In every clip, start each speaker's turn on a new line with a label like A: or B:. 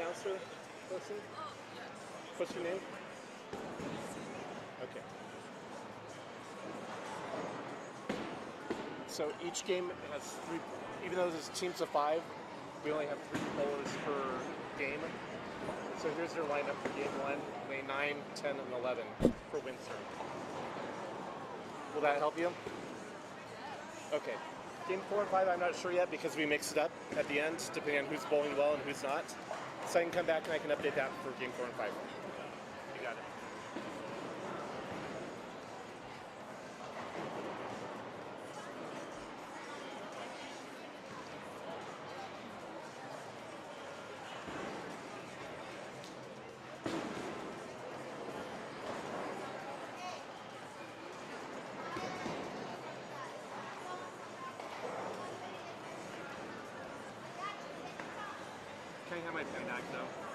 A: announcer person? What's your name? Okay. So each game has 3, even though there's teams of 5, we only have 3 bowlers per game. So here's their lineup for game 1, lane 9, 10, and 11 for Windsor. Will that help you? Okay. Game 4 and 5, I'm not sure yet because we mix it up at the end, depending on who's bowling well and who's not. So I can come back and I can update that for game 4 and 5. You got it. Can I have my pen back though?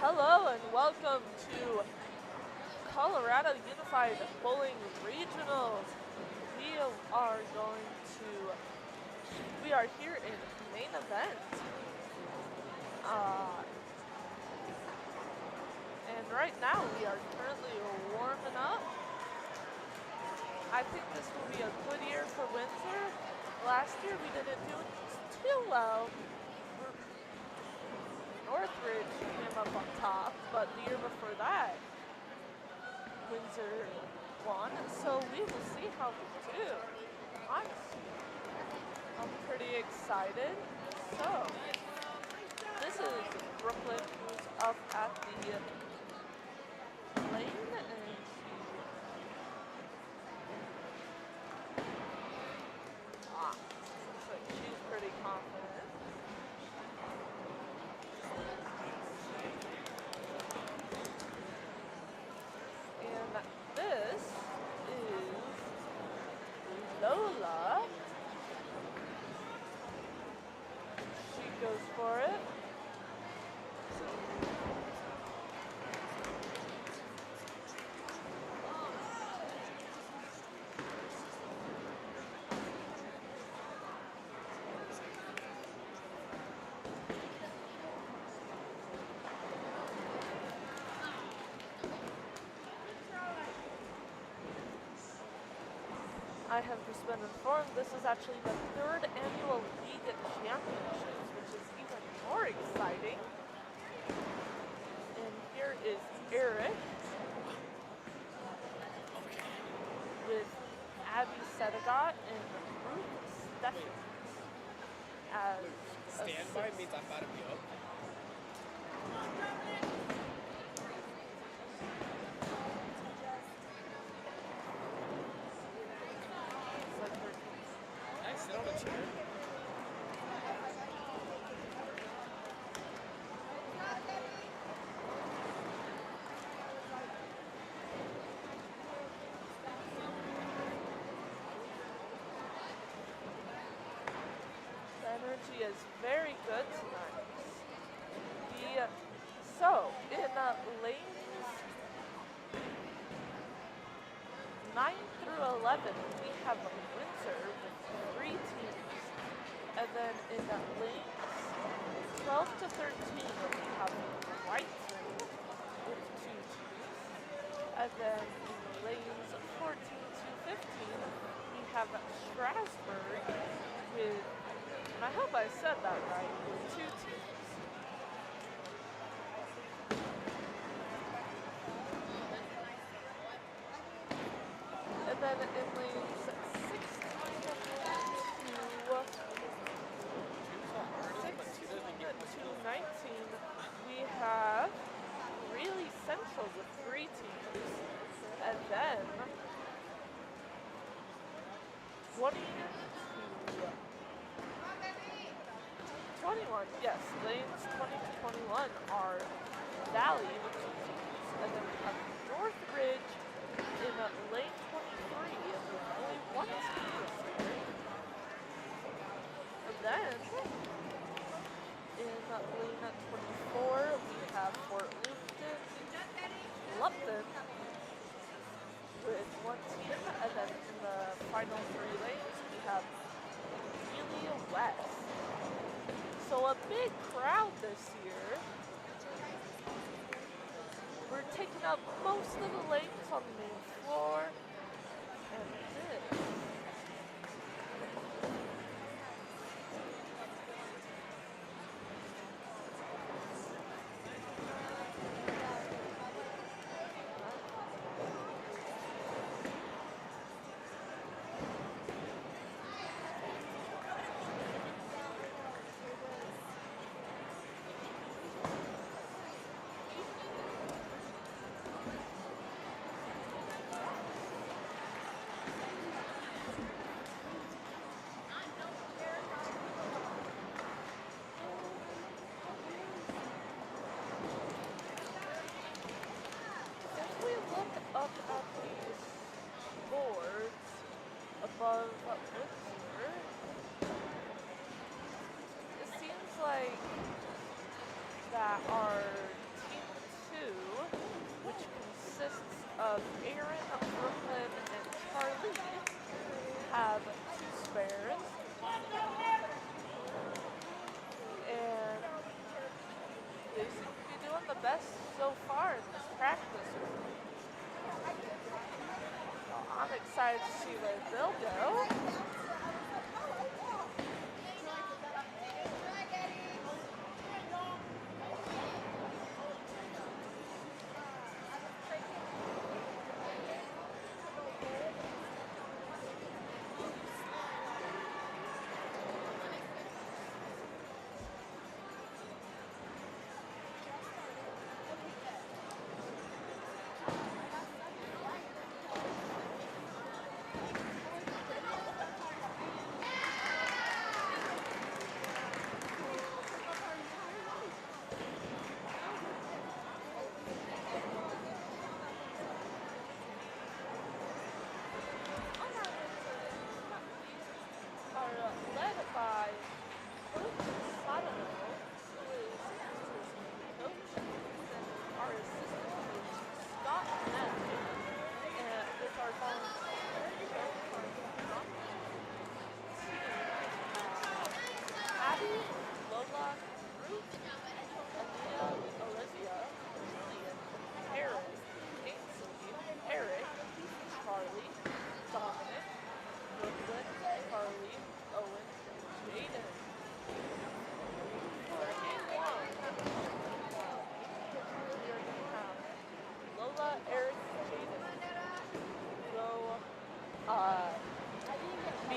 B: Hello and welcome to Colorado Unified Bowling Regionals. We are going to, we are here in main event. And right now we are currently warming up. I think this will be a good year for Windsor. Last year we didn't do too well. Northridge came up on top, but the year before that, Windsor won, so we will see how we do. I'm pretty excited. So, this is Brooklyn, who's up at the lane, and looks like she's pretty confident. And this is Lola. She goes for it. I have just been informed this is actually the 3rd annual League Championships, which is even more exciting. And here is Eric with Abby Sedegat and Ruth Stephens as
C: Standby means I'm about to be up. Can I sit on a chair?
B: The energy is very good tonight. So, in lanes 9 through 11, we have Windsor with 3 teams. And then in lanes 12 to 13, we have Whiteton with 2 teams. And then in lanes 14 to 15, we have Strasburg with, and I hope I said that right, with 2 teams. And then in lanes 16 to 19, we have Greeley Central with 3 teams. And then 20 to 21, yes, lanes 20 to 21 are Valley with 2 teams. And then we have Northridge in lane 23 with only 1 team this year. And then in lane 24 we have Fort Lupton with 1 team. And then in the final 3 lanes we have Greeley West. So a big crowd this year. We're taking up most of the lanes on the main floor. And this. above Windsor. It seems like that our teams which consists of Aaron, Brooklyn, and Charlie, have 2 spares. And they seem to be doing the best so far in this practice week. So I'm excited to see where they'll go.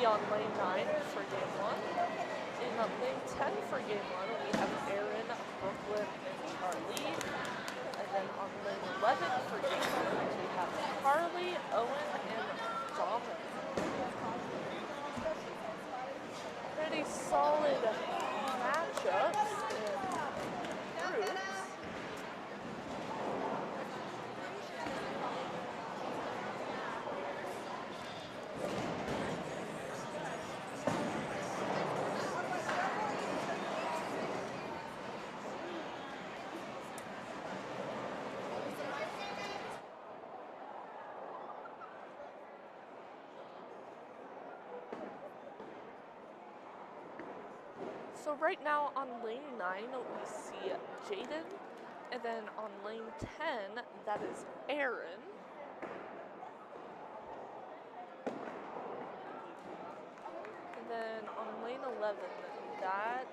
B: On lane 9 for game 1. In lane 10 for game 1, we have Aaron, Brooklyn, and Charlie. And then on lane 11 for game 1, we have Carly, Owen, and Dominic. Pretty solid matchups in groups. So right now on lane 9, we see Jaden, and then on lane 10, that is Aaron. And then on lane 11, that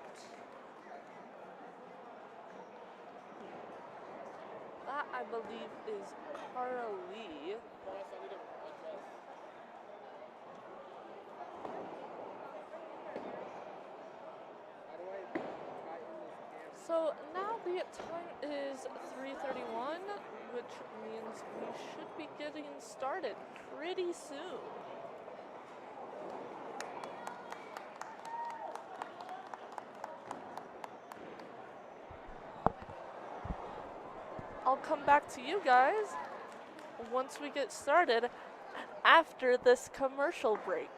B: I believe is Carly. So now the time is 3:31, which means we should be getting started pretty soon. I'll come back to you guys once we get started after this commercial break.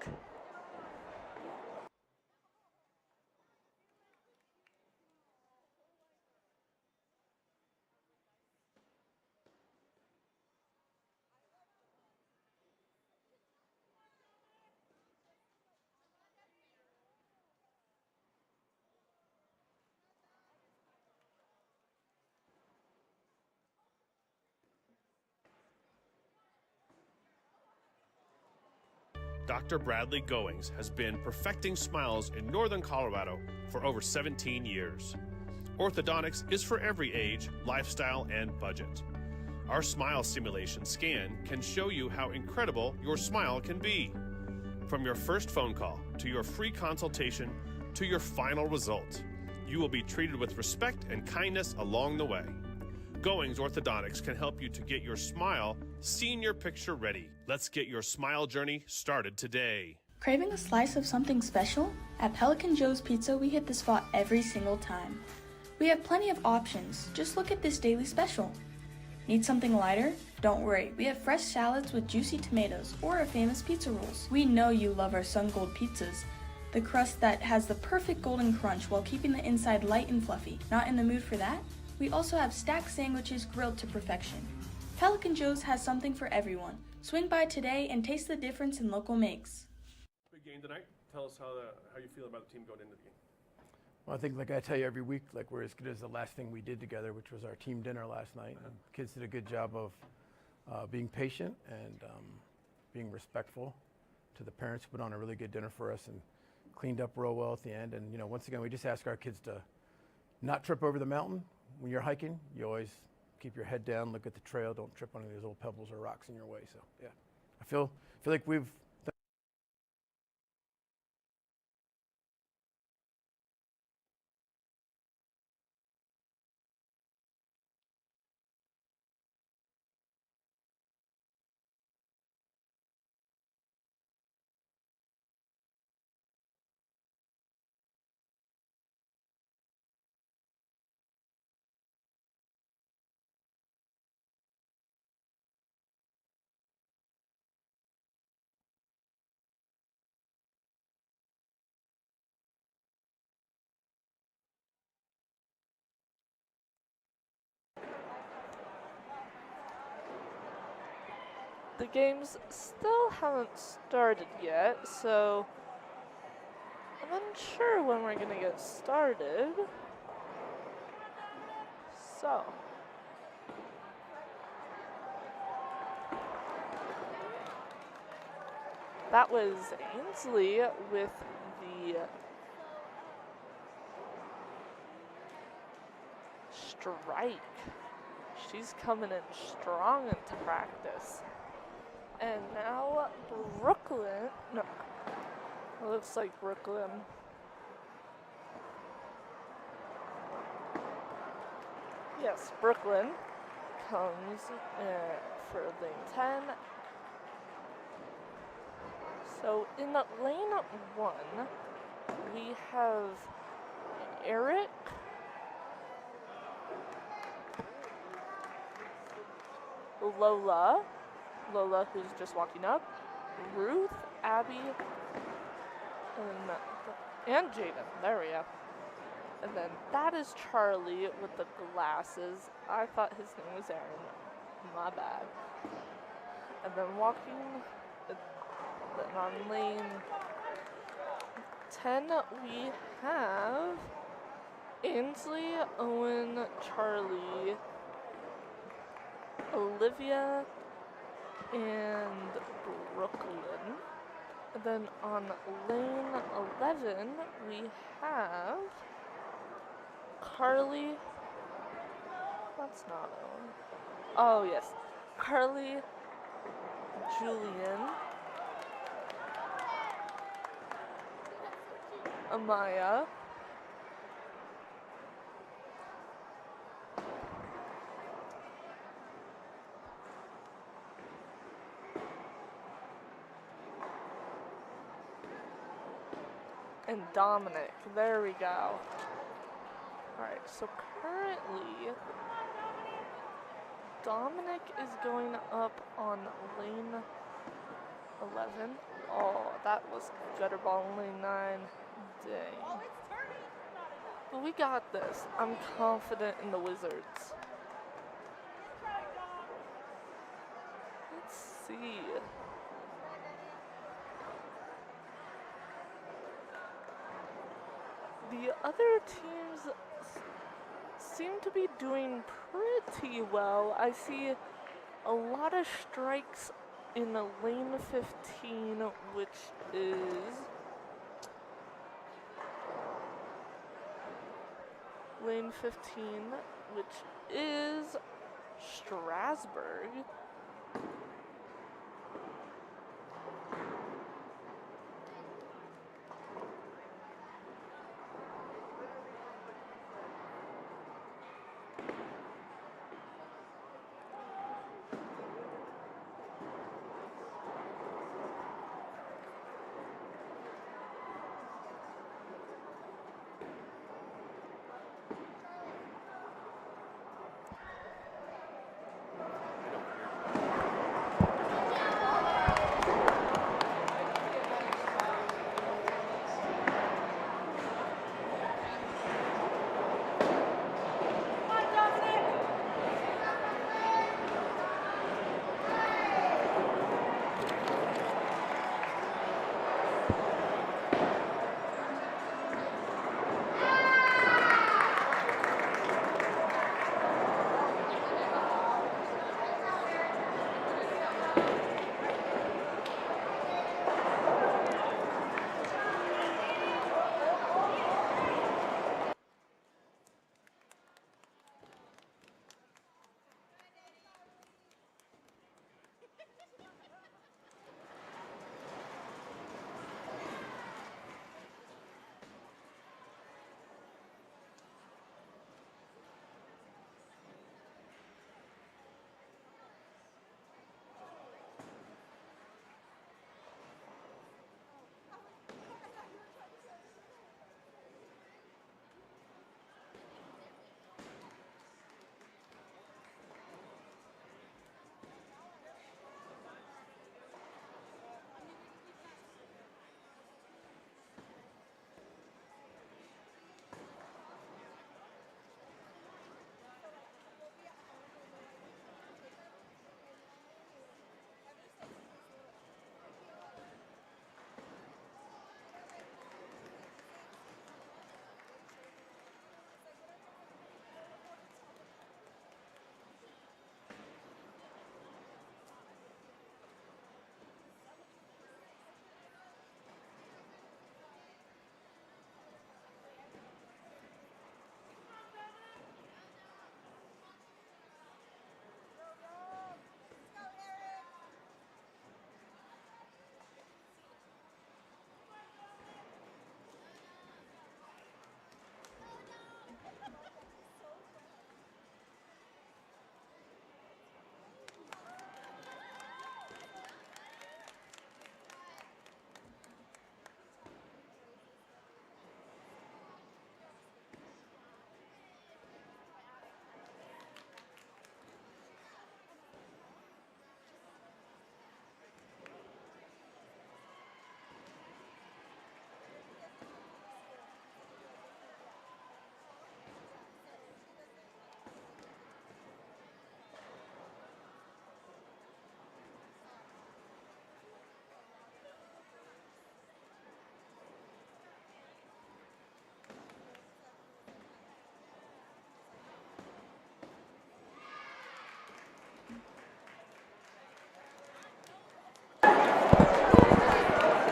D: Dr. Bradley Goings has been perfecting smiles in northern Colorado for over 17 years. Orthodontics is for every age, lifestyle, and budget. Our smile simulation scan can show you how incredible your smile can be. From your first phone call, to your free consultation, to your final result, you will be treated with respect and kindness along the way. Goings Orthodontics can help you to get your smile senior picture ready. Let's get your smile journey started today.
E: Craving a slice of something special? At Pelican Joe's Pizza, we hit the spot every single time. We have plenty of options. Just look at this daily special. Need something lighter? Don't worry, we have fresh salads with juicy tomatoes or our famous pizza rolls. We know you love our Sun Gold pizzas, the crust that has the perfect golden crunch while keeping the inside light and fluffy. Not in the mood for that? We also have stacked sandwiches grilled to perfection. Pelican Joe's has something for everyone. Swing by today and taste the difference in local makes.
D: Big game tonight. Tell us how you feel about the team going into the game.
F: Well, I think, like I tell you every week, like we're as good as the last thing we did together, which was our team dinner last night. And kids did a good job of being patient and being respectful to the parents who put on a really good dinner for us and cleaned up real well at the end. And, you know, once again, we just ask our kids to not trip over the mountain. When you're hiking, you always keep your head down, look at the trail, don't trip on any of those little pebbles or rocks in your way. So, yeah, I feel like we've
B: The games still haven't started yet, so I'm unsure when we're gonna get started. So, that was Ainsley with the strike. She's coming in strong into practice. And now Brooklyn, no, it looks like Brooklyn. Yes, Brooklyn comes for lane 10. So in lane 1, we have Eric, Lola, who's just walking up, Ruth, Abby, and Jaden. There we go. And then that is Charlie with the glasses. I thought his name was Aaron. My bad. And then then on lane 10, we have Ainsley, Owen, Charlie, Olivia, and Brooklyn. And then on lane 11, we have Carly. That's not Owen. Oh, yes. Carly, Julian, Amaya, and Dominic. There we go. Alright, so currently Dominic is going up on lane 11. Oh, that was gutter ball in lane 9. Dang. But we got this. I'm confident in the Wizards. Let's see. The other teams seem to be doing pretty well. I see a lot of strikes in the lane 15, which is lane 15, which is Strasburg.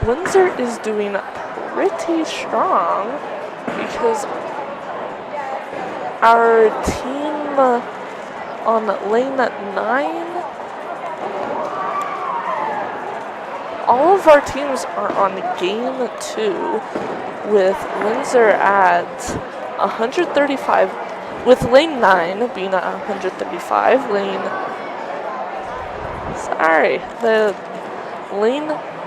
B: Windsor is doing pretty strong because our team on lane 9, all of our teams are on game 2 with Windsor at 135, with lane 9 being at 135, lane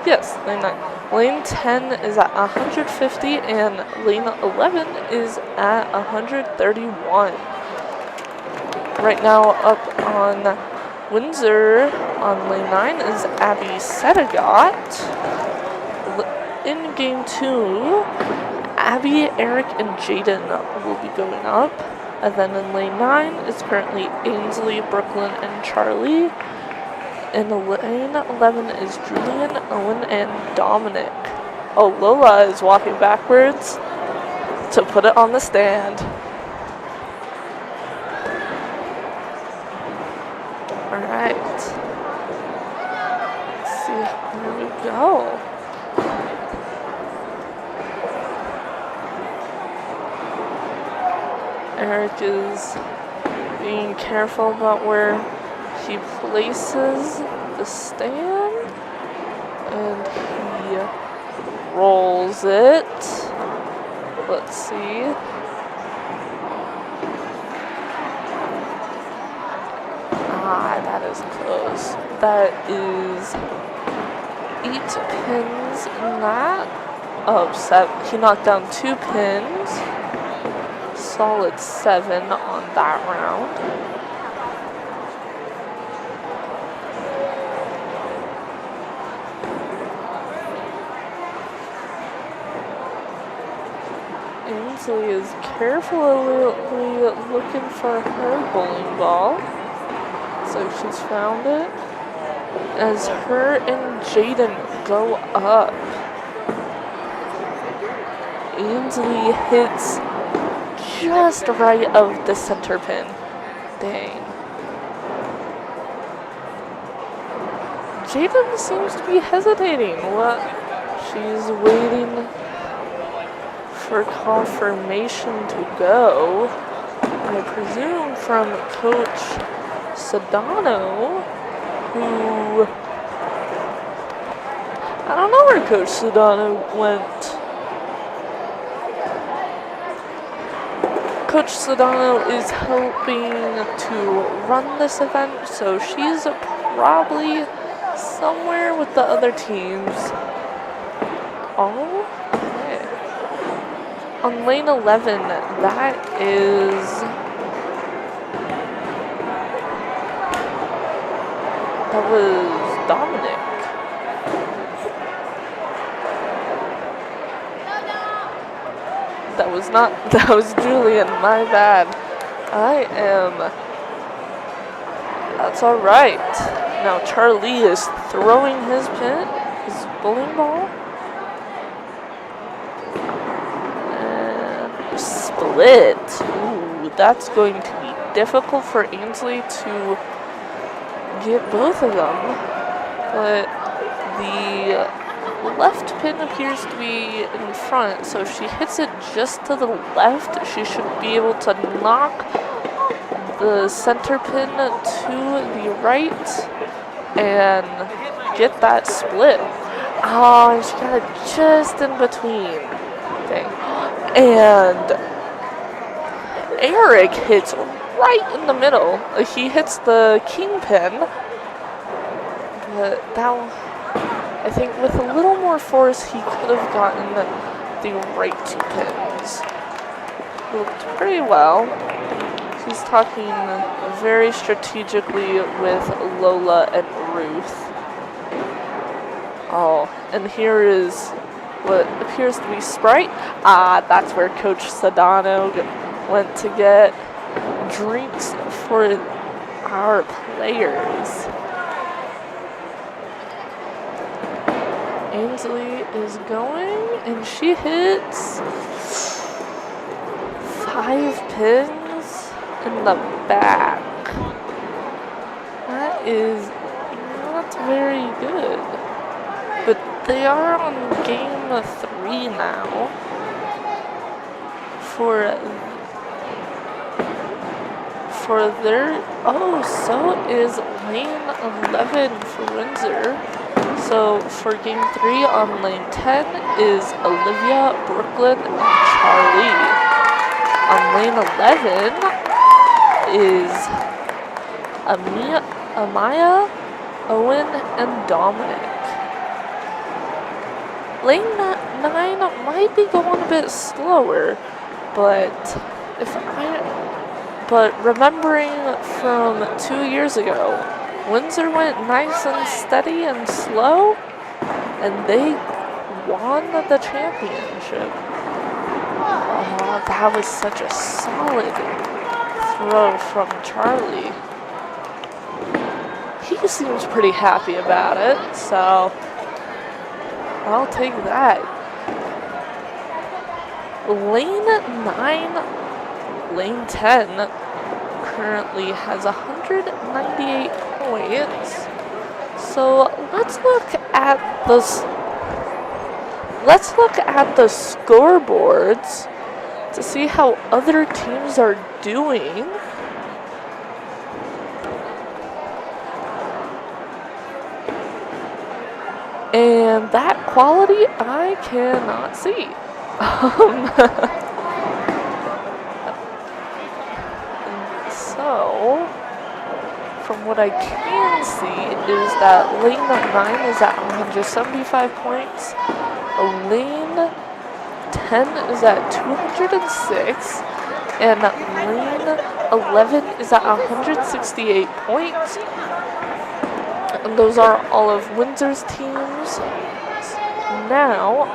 B: 9. Lane 10 is at 150 and lane 11 is at 131. Right now up on Windsor on lane 9 is Abby Sedegot. In game 2, Abby, Eric, and Jaden will be going up. And then in lane 9 is currently Ainsley, Brooklyn, and Charlie. In lane 11 is Julian, Owen, and Dominic. Oh, Lola is walking backwards to put it on the stand. Alright. Let's see where we go. Eric is being careful about where he places the stand, and he rolls it. Let's see. That is close. That is 8 pins in that. Oh, he knocked down 2 pins. Solid 7 on that round. Ainsley is carefully looking for her bowling ball. So she's found it. As her and Jaden go up, Ainsley hits just right of the center pin. Dang. Jaden seems to be hesitating. What? She's waiting for confirmation to go. I presume from Coach Sedano, who... I don't know where Coach Sedano went. Coach Sedano is helping to run this event, so she's probably somewhere with the other teams. Oh, okay. On lane 11, that was Dominic. That was Julian, my bad. That's alright. Now Charlie is throwing his bowling ball. And split. Ooh, that's going to be difficult for Ainsley to get both of them. But the left pin appears to be in front, so if she hits it just to the left, she should be able to knock the center pin to the right and get that split. Oh, she got it just in between. Dang. And Eric hits right in the middle. He hits the kingpin, but I think with a little more force, he could have gotten the right 2 pins. Looked pretty well. She's talking very strategically with Lola and Ruth. Oh, and here is what appears to be Sprite. That's where Coach Sedano went to get drinks for our players. Ainsley is going, and she hits 5 pins in the back. That is not very good. But They are on game 3 now. For their, oh, so is lane 11 for Windsor. So for game 3 on lane 10 is Olivia, Brooklyn, and Charlie. On lane 11 is Amaya, Owen, and Dominic. Lane 9 might be going a bit slower, but remembering from 2 years ago, Windsor went nice and steady and slow, and they won the championship. Oh, that was such a solid throw from Charlie. He seems pretty happy about it, so I'll take that. Lane 9, lane 10 currently has 198 points. So let's look at the scoreboards to see how other teams are doing. And that quality I cannot see. So, from what I can see is that lane 9 is at 175 points, lane 10 is at 206, and lane 11 is at 168 points. And those are all of Windsor's teams. Now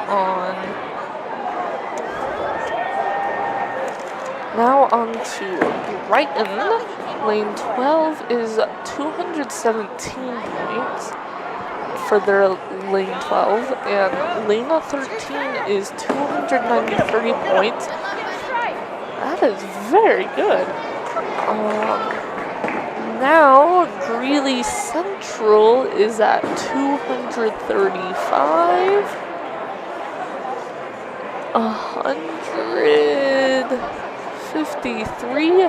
B: on to Brighton. Lane 12 is 217 points for their lane 12, and lane 13 is 293 points. That is very good. Now, Greeley Central is at 235. 153.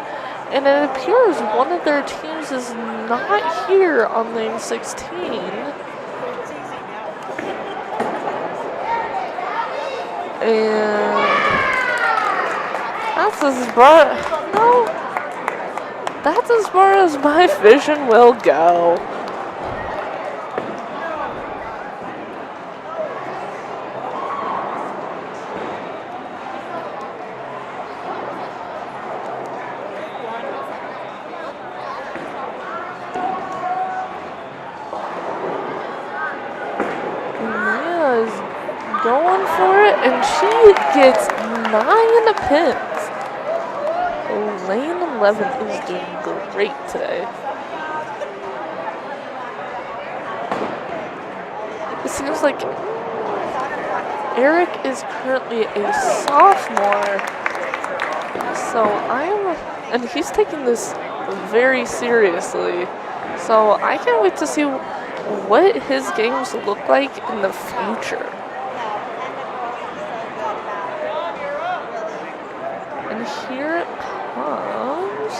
B: And it appears one of their teams is not here on lane 16. And that's as far as my vision will go. Mia's going for it, and she gets 9 pins. Lane 11 is doing great today. It seems like Eric is currently a sophomore, and he's taking this very seriously. So I can't wait to see what his games look like in the future. And here comes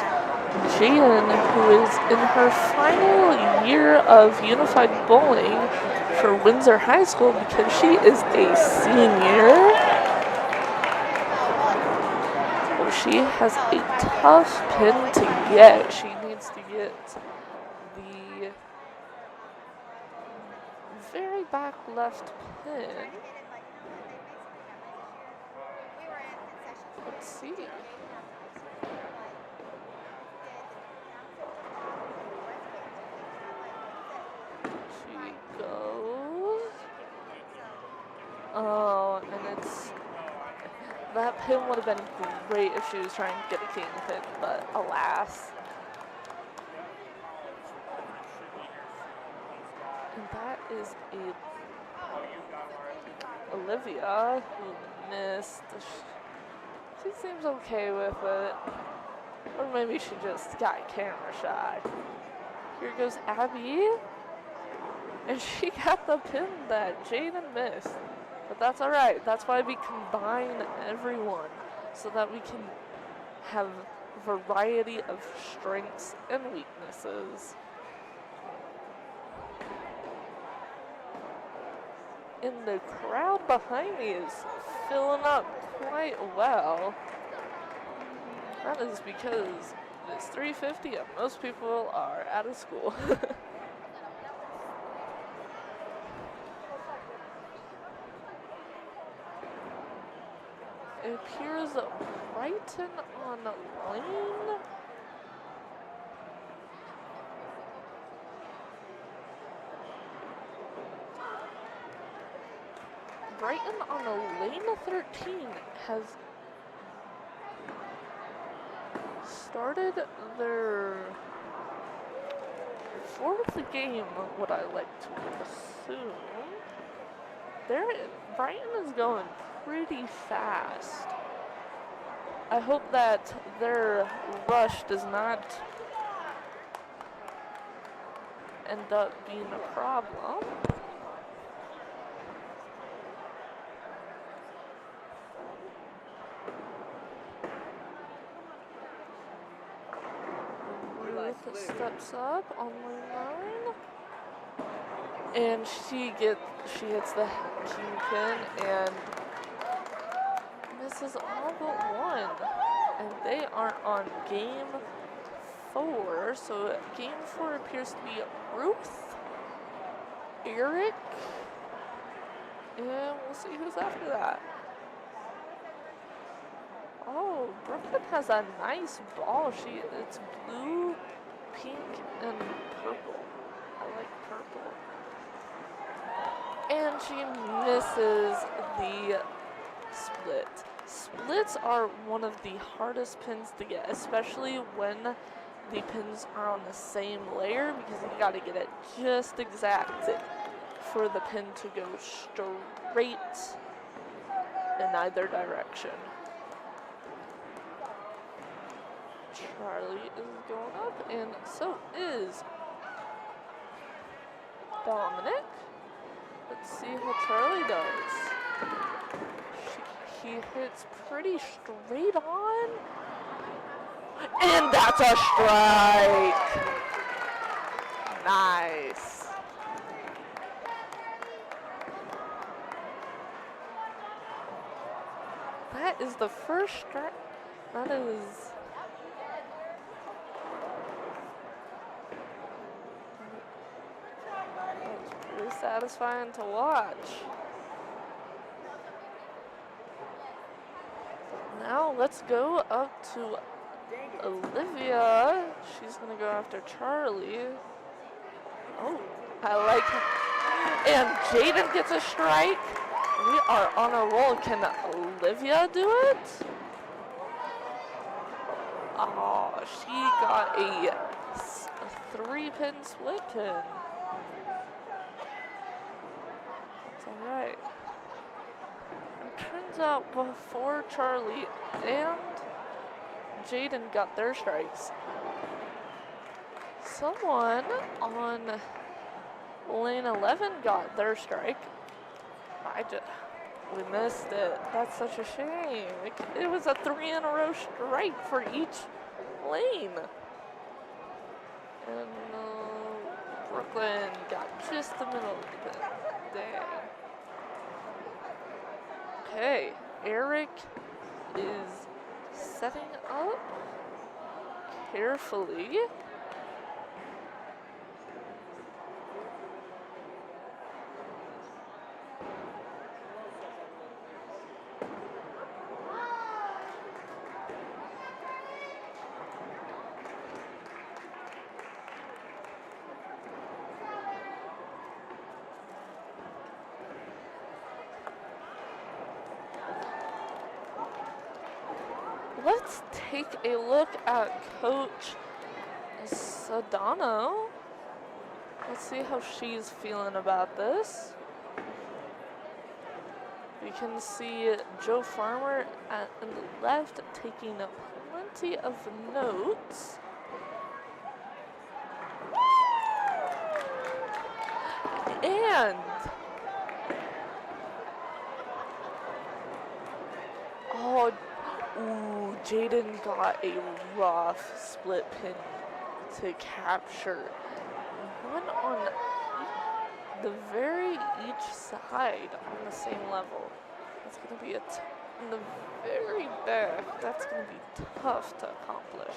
B: Jaden, who is in her final year of unified bowling for Windsor High School because she is a senior. Well, she has a tough pin to get. She needs to get the very back left pin. Let's see. She goes. Oh, and that pin would have been great if she was trying to get a king pin, but alas. And that is Olivia, who missed. She seems okay with it. Or maybe she just got camera shy. Here goes Abby. And she got the pin that Jaden missed. But that's alright. That's why we combine everyone so that we can have variety of strengths and weaknesses. And the crowd behind me is filling up quite well. That is because it's 3:50 and most people are out of school. It appears Brighton on lane. Brighton on lane 13 has started their fourth game, what I like to assume. Brighton is going pretty fast. I hope that their rush does not end up being a problem. Ruth steps up on lane 9. And she hits the kingpin and misses all but one. And they are on game 4. So game 4 appears to be Ruth, Eric, and we'll see who's after that. Oh, Brooklyn has a nice ball. It's blue, pink, and purple. I like purple. And she misses the split. Splits are one of the hardest pins to get, especially when the pins are on the same layer, because you gotta get it just exact for the pin to go straight in either direction. Charlie is going up, and so is Dominic. Let's see how Charlie does. He hits pretty straight on. And that's a strike. Nice. That is the first strike. That is... That's pretty satisfying to watch. Now let's go up to Olivia. She's gonna go after Charlie. Oh, I like it. And Jaden gets a strike. We are on a roll. Can Olivia do it? Oh, she got a 3-pin split pin. That's alright. Turns out before Charlie and Jaden got their strikes, someone on lane 11 got their strike. We missed it. That's such a shame. It was a 3-in-a-row strike for each lane. And Brooklyn got just the middle of the pin. Dang. Okay, Eric is setting up carefully. Let's take a look at Coach Sedano. Let's see how she's feeling about this. We can see Joe Farmer on the left taking plenty of notes. And oh, ooh, Jaden got a rough split pin to capture. One on the very each side on the same level. That's going to be in the very back. That's going to be tough to accomplish.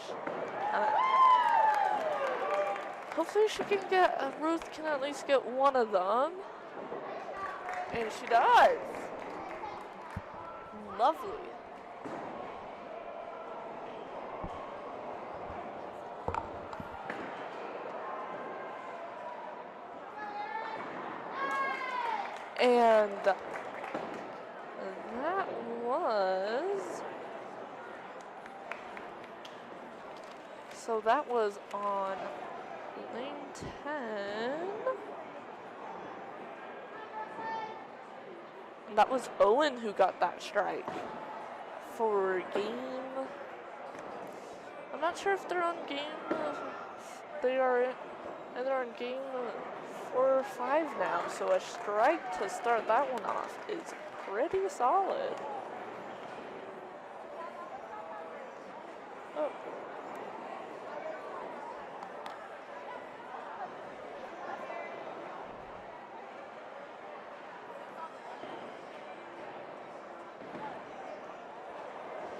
B: Hopefully she can get, Ruth can at least get one of them. And she does. Lovely. And that was, so that was on lane 10. And that was Owen who got that strike for game. I'm not sure if they're on game. They are either on game 4 or 5 now, so a strike to start that one off is pretty solid. Oh.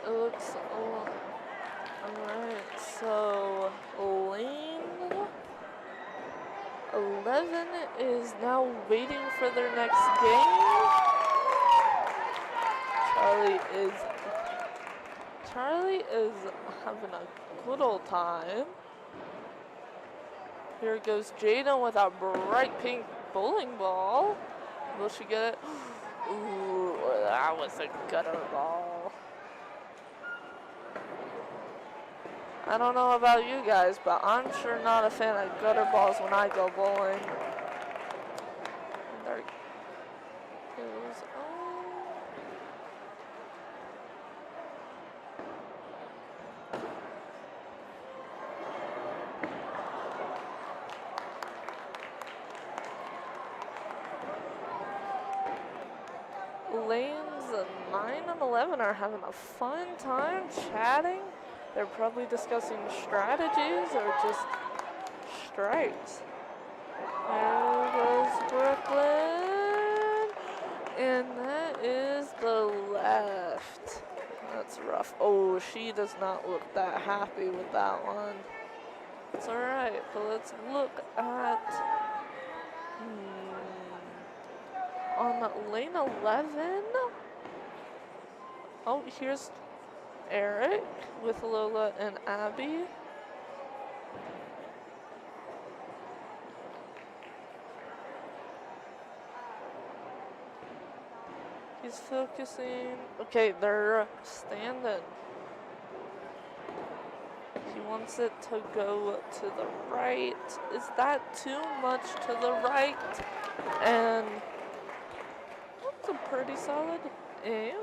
B: It looks alright, so lane 11 is now waiting for their next game. Charlie is having a good old time. Here goes Jada with a bright pink bowling ball. Will she get it? Ooh, that was a gutter ball. I don't know about you guys, but I'm sure not a fan of gutter balls when I go bowling. There goes, Lanes 9 and 11 are having a fun time chatting. They're probably discussing strategies or just strikes. There goes Brooklyn. And that is the left. That's rough. Oh, she does not look that happy with that one. It's alright, but let's look at on lane 11. Oh, here's Eric with Lola and Abby. He's focusing. Okay, they're standing. He wants it to go to the right. Is that too much to the right? And that's a pretty solid aim.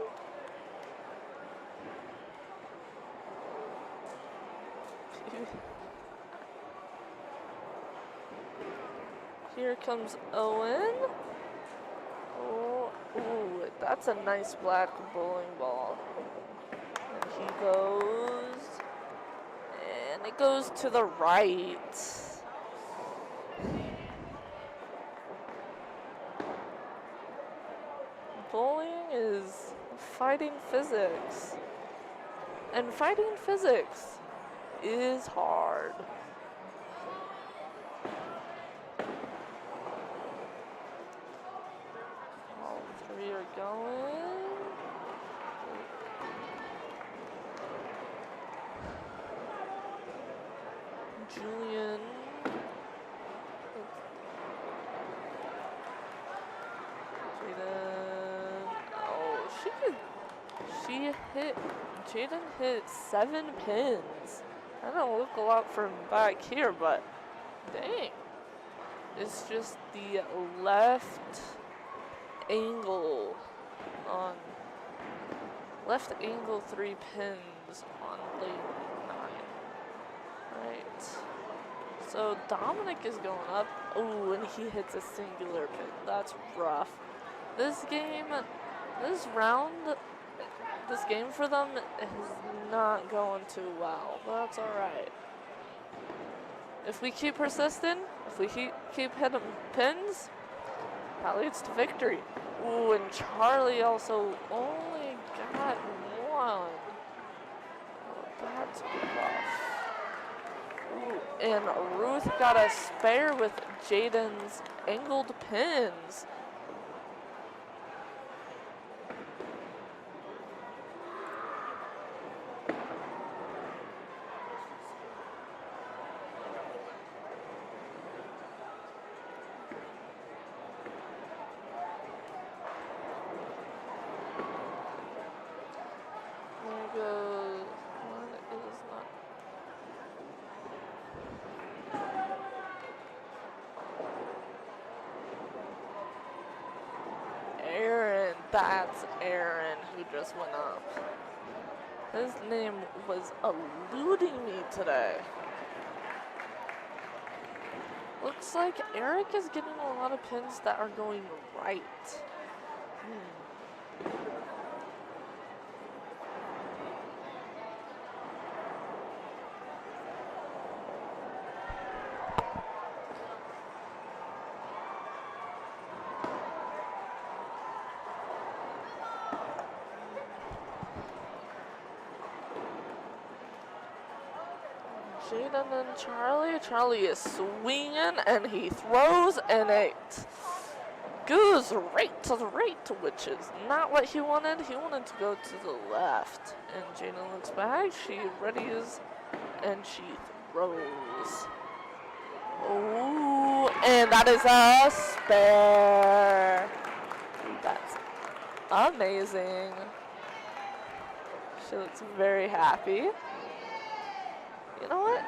B: Here comes Owen. Oh, ooh, that's a nice black bowling ball. And he goes, and it goes to the right. Bowling is fighting physics. And fighting physics is hard. All three are going. Julian. Jaden. Oh, Jaden hit 7 pins. I don't look a lot from back here, but dang. It's just the left angle 3 pins on lane 9. Right. So Dominic is going up. Oh, and he hits a singular pin. That's rough. This game, this round, this game for them is not going too well. But that's alright. If we keep persisting, if we keep hitting pins, that leads to victory. Ooh, and Charlie also only got one. Oh, that's rough. Ooh, and Ruth got a spare with Jaden's angled pins. That's Aaron who just went up. His name was eluding me today. Looks like Eric is getting a lot of pins that are going right. Jaden and Charlie. Charlie is swinging and he throws and it goes right to the right, which is not what he wanted. He wanted to go to the left. And Jaden looks back, she readies, and she throws. Ooh, and that is a spare. That's amazing. She looks very happy. You know what?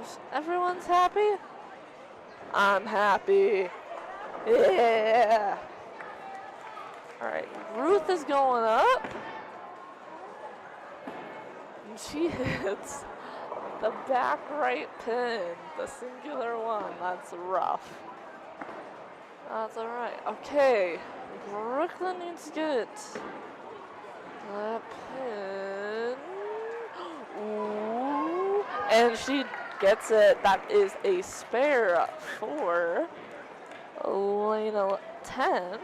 B: If everyone's happy, I'm happy. Yeah. All right, Ruth is going up. And she hits the back right pin, the singular one. That's rough. That's all right. Okay, Brooklyn needs to get that pin. Ooh. And she gets it. That is a spare for lane 10.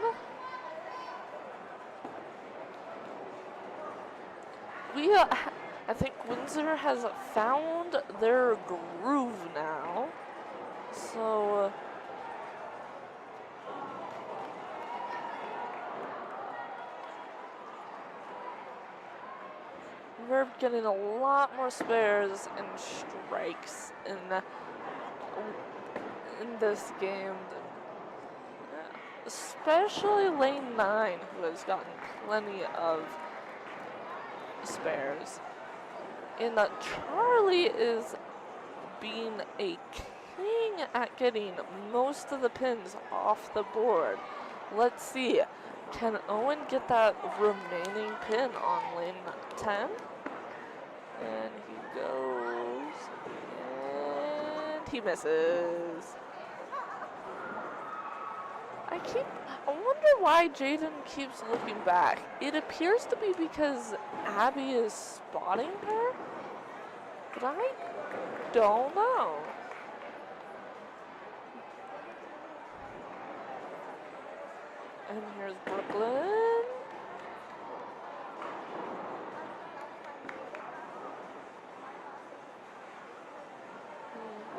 B: I think Windsor has found their groove now. So we're getting a lot more spares and strikes in this game. Especially lane 9, who has gotten plenty of spares. And Charlie is being a king at getting most of the pins off the board. Let's see. Can Owen get that remaining pin on lane 10? And he goes, and he misses. I wonder why Jaden keeps looking back. It appears to be because Abby is spotting her, but I don't know. And here's Brooklyn.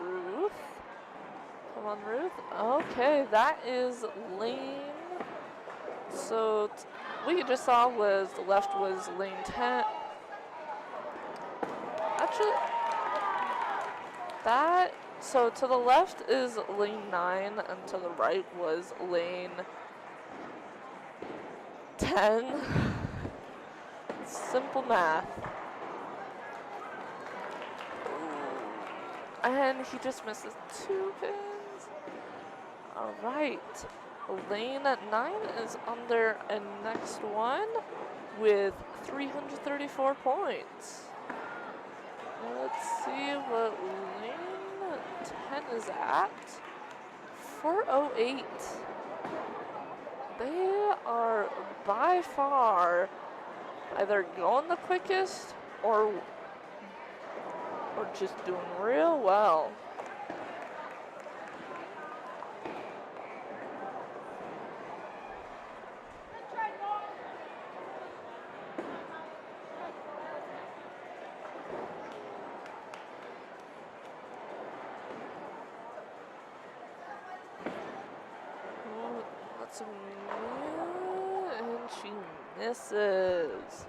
B: Ruth. Come on, Ruth. Okay, that is lane. So what you just saw was the left was lane 10. Actually, so to the left is lane 9 and to the right was lane 10. Simple math. And he just misses 2 pins. All right. Lane 9 is on their next one with 334 points. Let's see what lane pen is at 4:08. They are by far either going the quickest or just doing real well. Ooh, that's and she misses.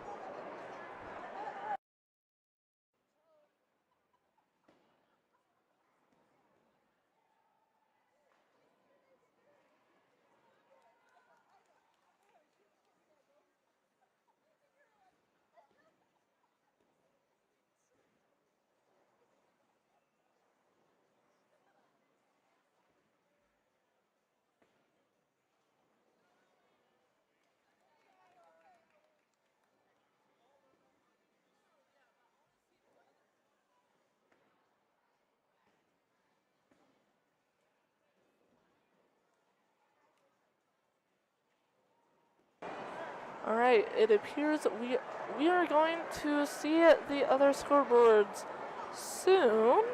B: All right, it appears that we are going to see the other scoreboards soon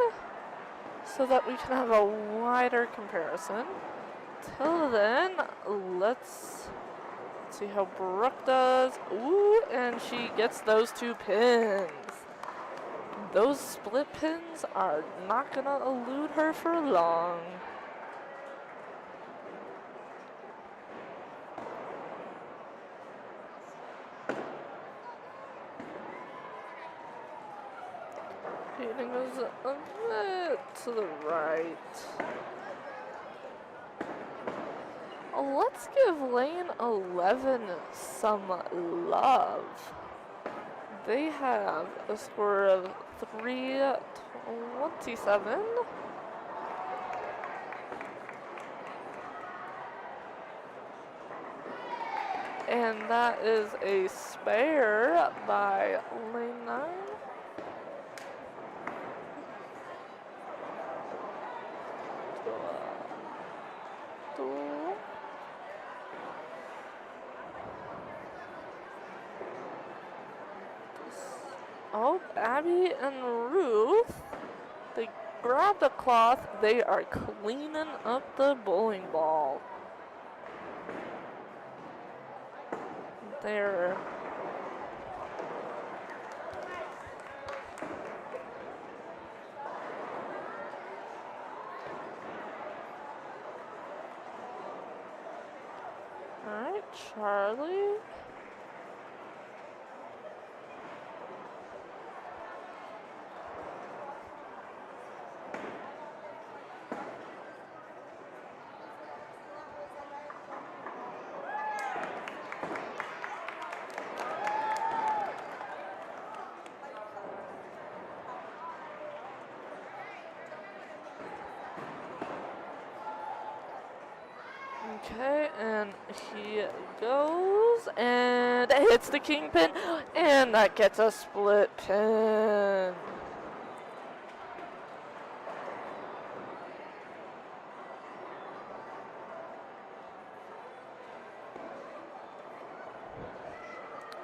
B: so that we can have a wider comparison. Till then, let's see how Brooke does. Ooh, and she gets those 2 pins. Those split pins are not gonna elude her for long. Hayden goes a bit to the right. Let's give lane 11 some love. They have a score of 327. And that is a spare by lane 9. Oh, Abby and Ruth, they grabbed a cloth. They are cleaning up the bowling ball. They're all right, Charlie. Okay, and he goes and hits the kingpin, and that gets a split pin.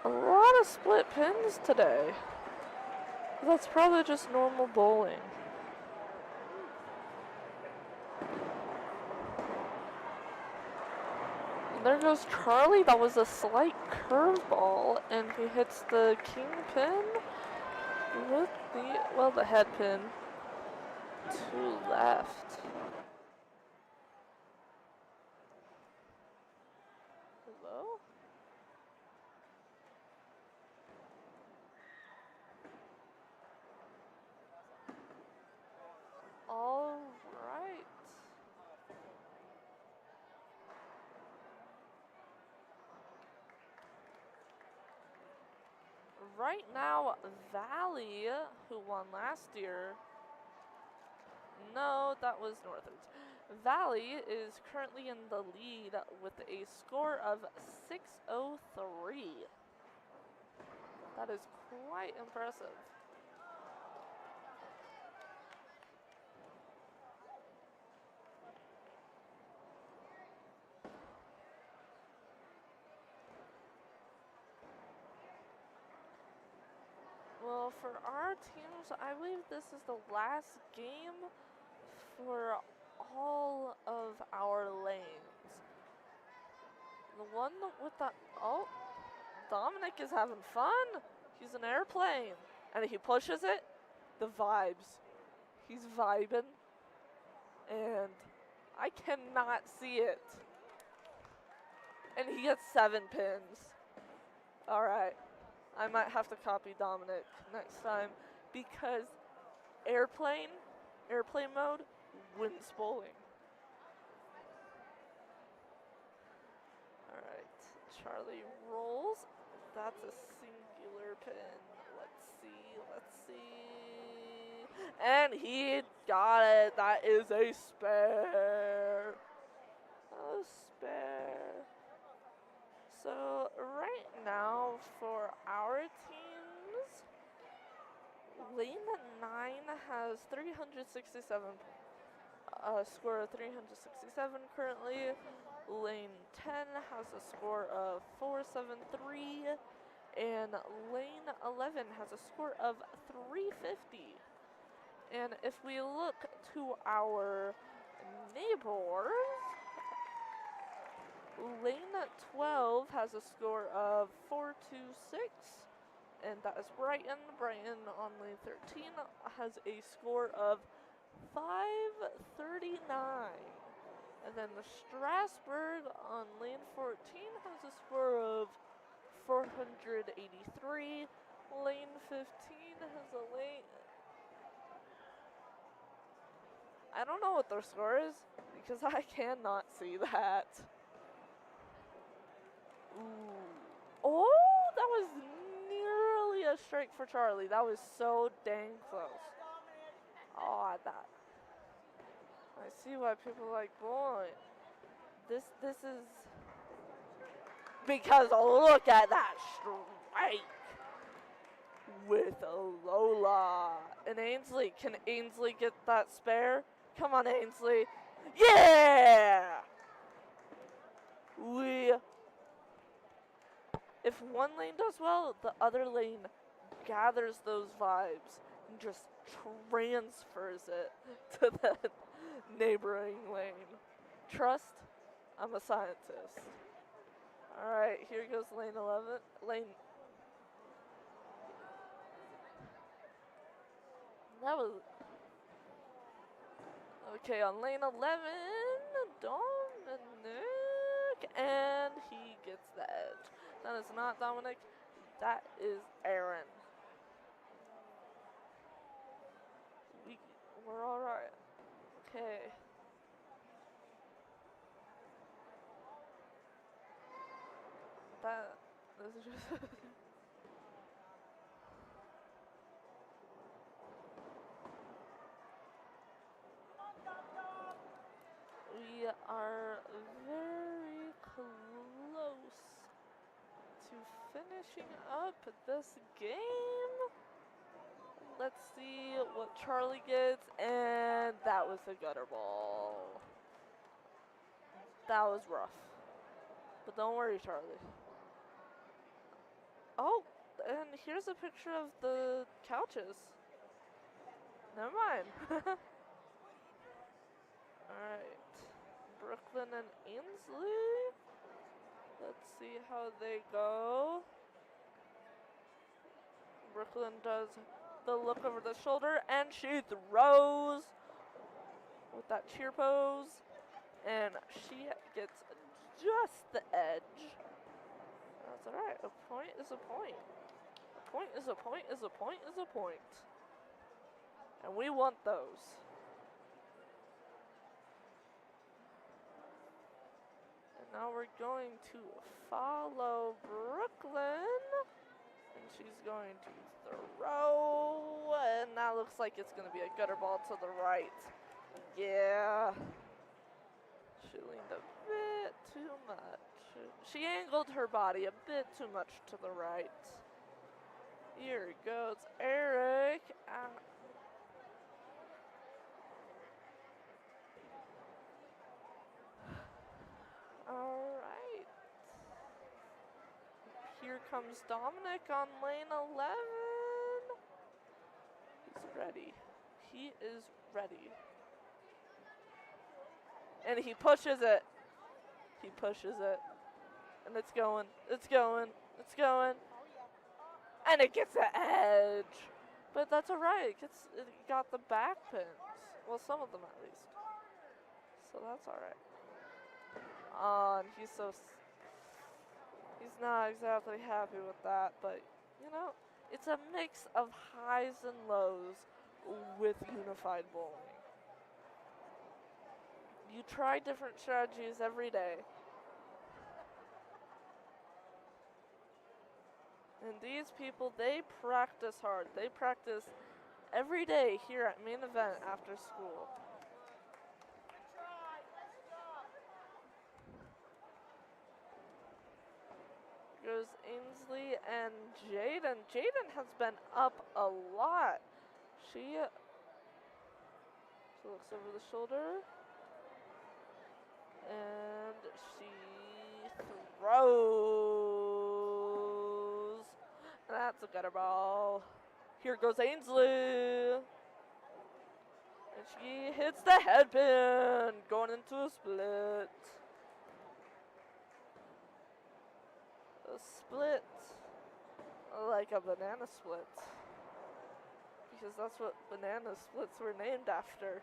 B: A lot of split pins today. That's probably just normal bowling. There goes Charlie. That was a slight curveball, and he hits the kingpin with the head pin to left. Hello? All right. Right now, Valley, who won last year, no, that was Northridge. Valley is currently in the lead with a score of 603. That is quite impressive. now for our teams, I believe this is the last game for all of our lanes. The one with the, oh, Dominic is having fun. He's an airplane. And he pushes it, the vibes. He's vibing. And I cannot see it. And he gets 7 pins. All right. I might have to copy Dominic next time because airplane mode wins bowling. All right. Charlie rolls. That's a singular pin. Let's see. And he got it. That is a spare. A spare. So right now for our teams, lane 9 has 367, score of 367 currently. Lane 10 has a score of 473, and lane 11 has a score of 350. And if we look to our neighbors, lane 12 has a score of 426, and that is Brighton. Brighton on lane 13 has a score of 539. And then the Strasbourg on lane 14 has a score of 483. Lane 15 has a lane. I don't know what their score is because I cannot see that. Ooh. Oh, that was nearly a strike for Charlie. That was so dang close. Oh, that. I see why people are like, boy, this is because look at that strike with Lola and Ainsley. Can Ainsley get that spare? Come on, Ainsley. Yeah! If one lane does well, the other lane gathers those vibes and just transfers it to the neighboring lane. Trust, I'm a scientist. All right, here goes lane 11. That was okay on lane 11. Dominic, and he gets the edge. That is not Dominic. That is Aaron. We're all right. Okay. This is just. We are very close to finishing up this game. Let's see what Charlie gets, and that was a gutter ball. That was rough. But don't worry, Charlie. Oh, and here's a picture of the couches. Never mind. Alright. Brooklyn and Ainsley. Let's see how they go. Brooklyn does the look over the shoulder, and she throws with that cheer pose, and she gets just the edge. That's alright. A point is a point. A point is a point is a point is a point. And we want those. And now we're going to follow Brooklyn. And she's going to throw. And that looks like it's going to be a gutter ball to the right. Yeah. She leaned a bit too much. She angled her body a bit too much to the right. Here goes Eric. All right. Here comes Dominic on lane 11. ready. He is ready. And he pushes it. He pushes it. And it's going. It's going. It's going. And it gets the edge. But that's alright. It got the back pins. Well, some of them at least. So that's alright. And he's not exactly happy with that, but you know, it's a mix of highs and lows with unified bowling. You try different strategies every day. And these people, they practice hard. They practice every day here at main event after school. Goes Ainsley and Jaden. Jaden has been up a lot. She looks over the shoulder. And she throws. And that's a gutter ball. Here goes Ainsley. And she hits the headpin. Going into a split. A split like a banana split. Because that's what banana splits were named after.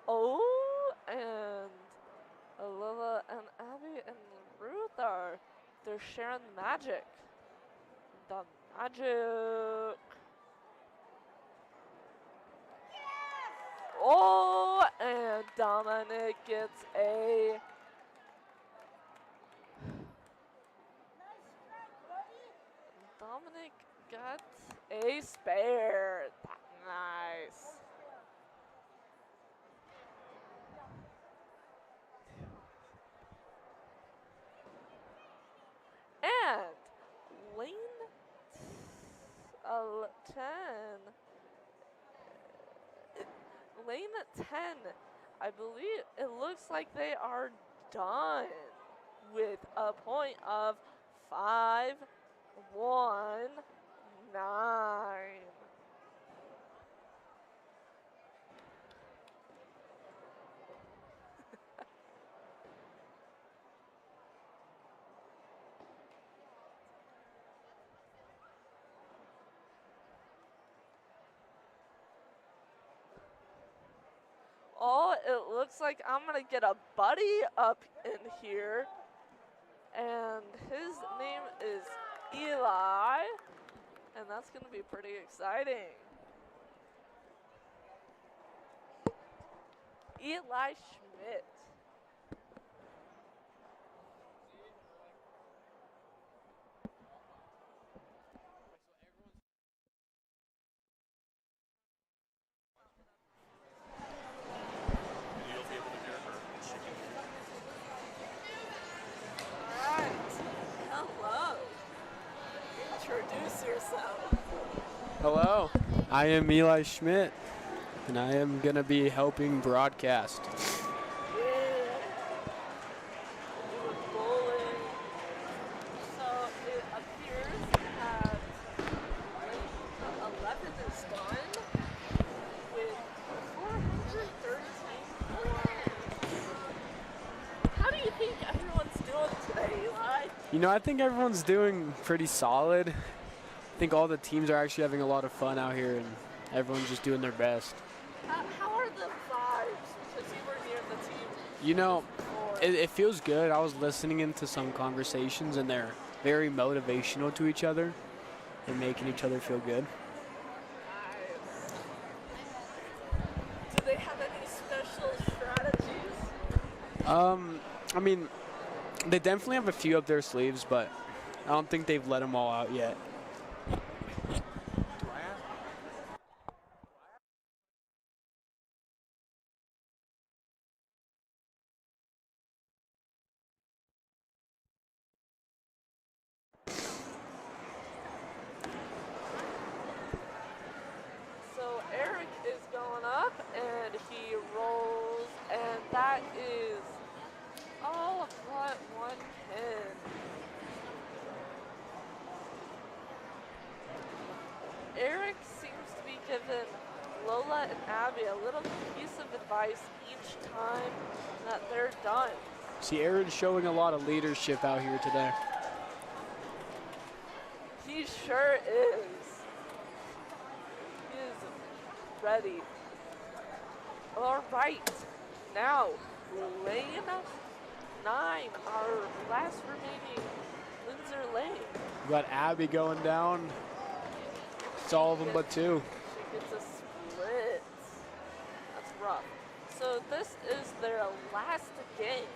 B: Oh, and Alila and Abby and Ruth they're sharing the magic. The magic. Oh, and Dominic gets a Dominic got a spare. Nice. And lane 10. Lane 10, I believe it looks like they are done with a point of 5-1-9. Oh, it looks like I'm going to get a buddy up in here. And his name is Eli. And that's going to be pretty exciting. Eli Schmidt. Introduce yourself.
C: Hello, I am Eli Schmidt, and I am going to be helping broadcast.
B: Doing bowling. So it appears that lane 11 is done with 413 points. How do you think everyone's doing today, Eli?
C: You know, I think everyone's doing pretty solid. I think all the teams are actually having a lot of fun out here, and everyone's just doing their best.
B: How are the vibes? Because you were near the team.
C: You know,
B: before.
C: it feels good. I was listening into some conversations, and they're very motivational to each other and making each other feel good.
B: Nice. Do they have any special strategies?
C: I mean, they definitely have a few up their sleeves, but I don't think they've let them all out yet.
B: So Eric is going up, and he rolls and Eric seems to be giving Lola and Abby a little piece of advice each time that they're done.
C: See, Aaron's showing a lot of leadership out here today.
B: He sure is. He is ready. All right, now lane 9, our last remaining Windsor lane.
C: We got Abby going down. It's all of them but 2.
B: She gets a split. That's rough. So this is their last game.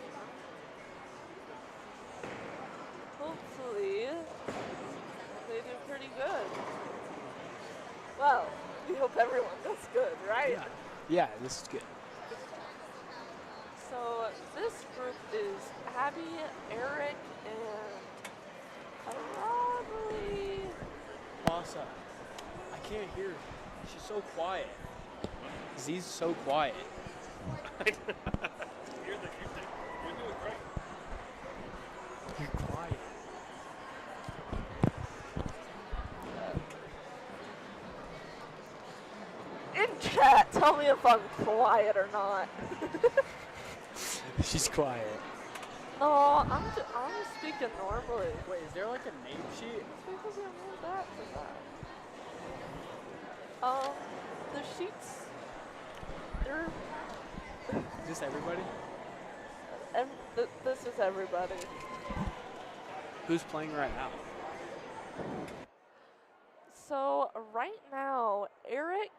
B: Hopefully, they do pretty good. Well, we hope everyone does good, right?
C: Yeah, this is good.
B: So this group is Abby, Eric, and probably...
C: Masa, I can't hear. She's so quiet. Z's so quiet.
D: You're doing great.
C: You're quiet.
B: In chat, tell me if I'm quiet or not.
C: She's quiet.
B: No, I'm speaking normally.
C: Wait, is there like a name sheet?
B: It's because I moved that to that. The sheets, they're,
C: Is this everybody?
B: this is everybody.
C: Who's playing right now?
B: So right now, Eric,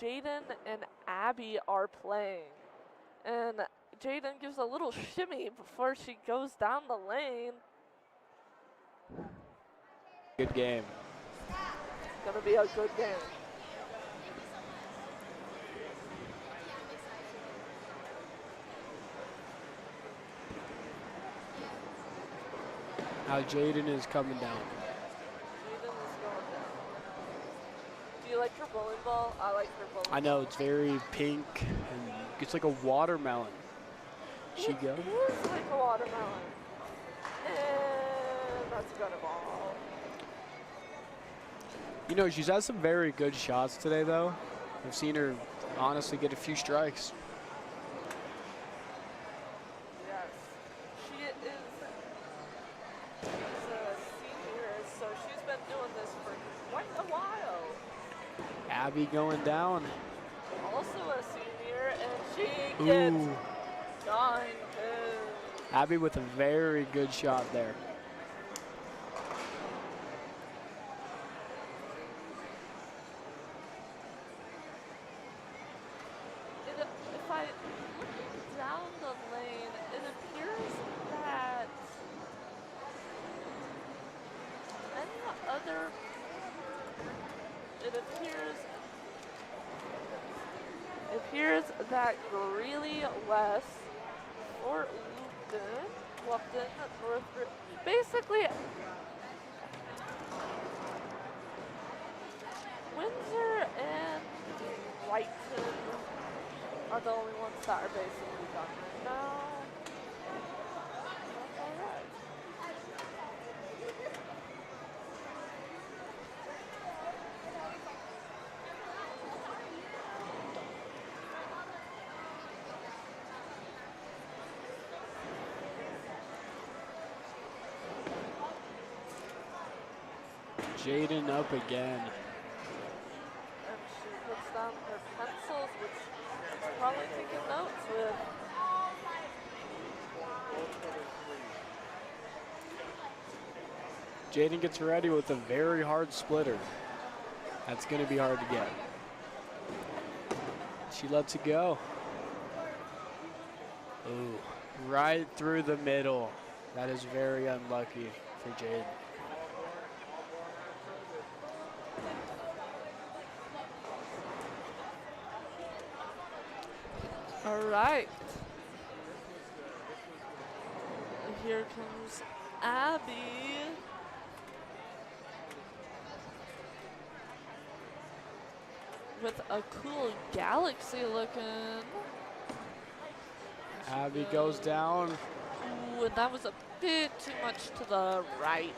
B: Jaden, and Abby are playing. And Jaden gives a little shimmy before she goes down the lane.
C: Good game.
B: It's gonna be a good game.
C: Now Jaden is coming down.
B: Jaden is going down. Do you like her bowling ball? I like her bowling ball.
C: I know, it's very pink and it's like a watermelon. She go.
B: It is like a watermelon. And that's gonna ball.
C: You know, she's had some very good shots today, though. I've seen her honestly get a few strikes.
B: Yes. She's a senior, so she's been doing this for quite a while.
C: Abby going down.
B: Also a senior, and she gets
C: Ooh.
B: 9 pins.
C: Abby with a very good shot there.
B: If I look down the lane, it appears that any other, it appears that Greeley West, Fort Lupton, North, basically Windsor and Whiteton are the only ones that are basically done right now. That's alright.
C: Jaden up again.
B: And she puts down her pencils, which she's probably taking notes with.
C: Jaden gets ready with a very hard splitter. That's going to be hard to get. She lets it go. Ooh, right through the middle. That is very unlucky for Jaden.
B: All right. Here comes Abby. With a cool galaxy looking.
C: Abby goes down.
B: Ooh, and that was a bit too much to the right.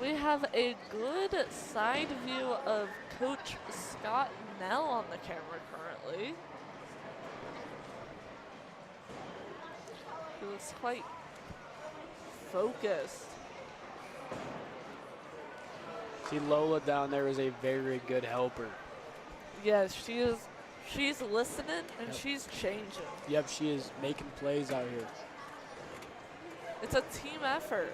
B: We have a good side view of Coach Scott Nell on the camera currently. He looks quite focused.
C: See, Lola down there is a very good helper.
B: Yes, she is. She's listening and
C: Yep.
B: she's changing.
C: Yep, she is making plays out here.
B: It's a team effort.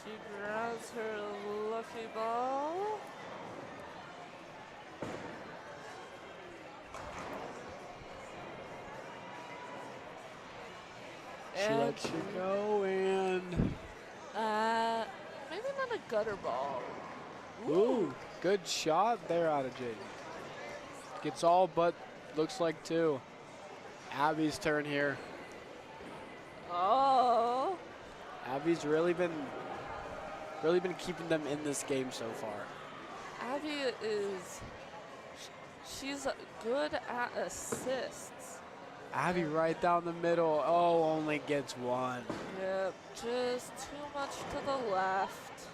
B: She grabs her lucky ball.
C: She lets you go, and
B: maybe not a gutter ball.
C: ooh, good shot there out of Jaden. Gets all but looks like two. Abby's turn here.
B: Oh.
C: Abby's really been keeping them in this game so far.
B: Abby is, she's good at assists.
C: Abby right down the middle. Oh, only gets one.
B: Yep, just too much to the left.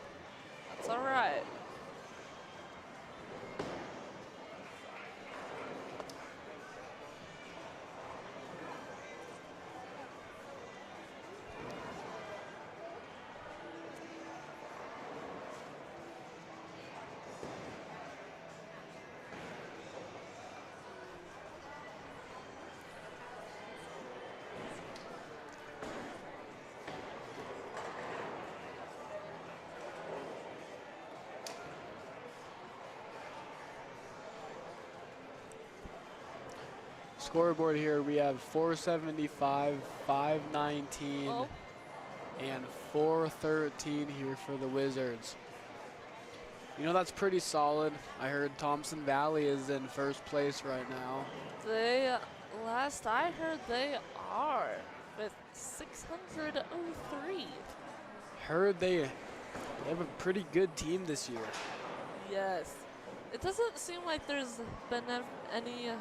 B: That's all right.
C: Scoreboard here, we have 475, 519,
B: Oh.
C: and 413 here for the Wizards. You know, that's pretty solid. I heard Thompson Valley is in first place right now.
B: They, last I heard, they are with 603.
C: Heard they have a pretty good team this year.
B: Yes. It doesn't seem like there's been any